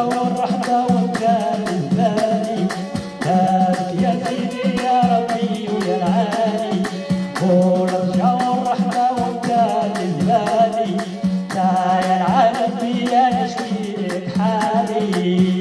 والرحمة وكان البالي هاك يا سيدي يا ربي ويا العالي قول ارجع والرحمة وكان البالي يا العالم بيا نشكي لك حالي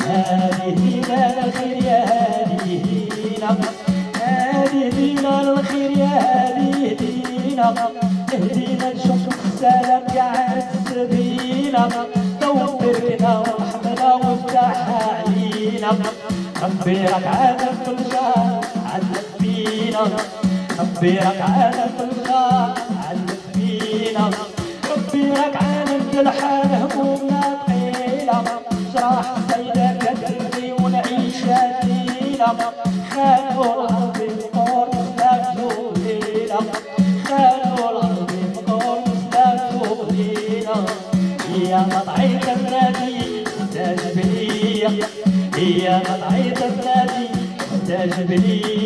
هذه دينا الخير يا هذه دينا هذه دينا الخير يا هذه دينا اهدينا نشوف السلام قاعد السبينا دور بنا ورحمنا وافتحها علينا ربي راك عالم في الجار علق فينا ربي راك عالم في الجار علق فينا ربي راك عالم في الحال همومنا ثقيلة جراح سيدة كتبني ونعيش هدينا خانوا الأرض بقور مسلاك لينا خانوا الأرض بقور مسلاك لينا يا مطعيت بلادي استجب لي يا مطعيت بلادي استجب لي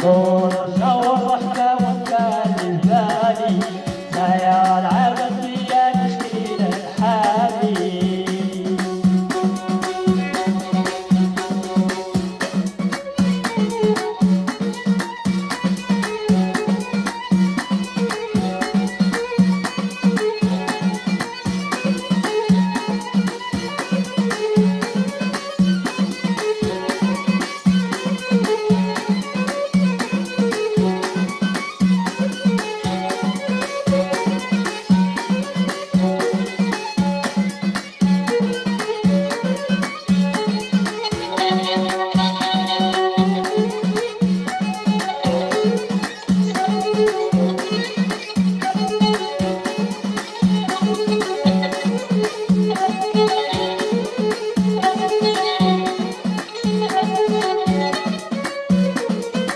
أقول الشوق